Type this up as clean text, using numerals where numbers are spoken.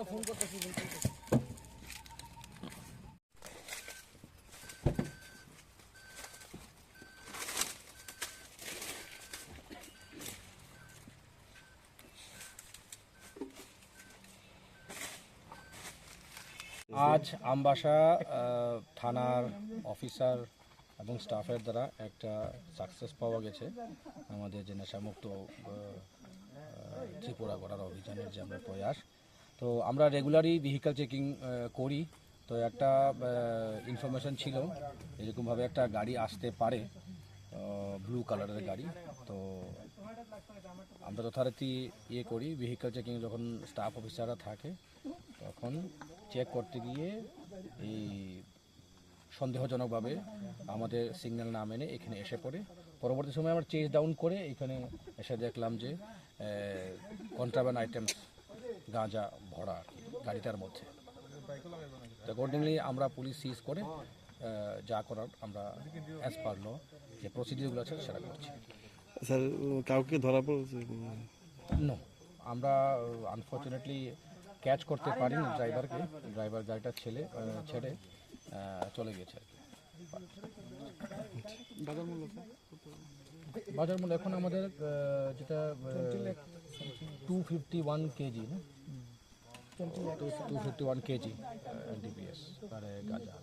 Phone করতেছি। আজ আমবাসা থানার অফিসার এবং স্টাফের দ্বারা একটা সাকসেস পাওয়া গেছে আমাদের যে নেশামুক্ত ত্রিপুরা করার অভিযানের যে আমরা প্রয়াস। তো আমরা রেগুলারই ভেহিক্যাল চেকিং করি। তো একটা ইনফরমেশন ছিল এরকমভাবে একটা গাড়ি আসতে পারে, ব্লু কালারের গাড়ি। তো আমরা যথারীতি করি, ভেহিক্যাল চেকিং যখন স্টাফ অফিসাররা থাকে তখন চেক করতে গিয়ে এই সন্দেহজনকভাবে আমাদের সিগন্যাল না মেনে এখানে এসে পড়ে। পরবর্তী সময় আমরা চেস ডাউন করে এখানে এসে দেখলাম যে কন্ট্রাব্যান্ড আইটেমস গাঁজা ভরা গাড়িটার মধ্যে। অ্যাকর্ডিংলি আমরা পুলিশ সিজ করে যা করার আমরা অ্যাজ পার ল যে প্রসিডিউরগুলো আছে সেটা করছি। স্যার কাউকে ধরা পড়েছে? নো, আমরা আনফর্চুনেটলি ক্যাচ করতে পারিনি ড্রাইভারকে। ড্রাইভার গাড়িটা ছেড়ে চলে গেছে আর কি। বাজার মূল্য এখন আমাদের যেটা 251 কেজি না, 251 কেজি NDPS গাঁজা।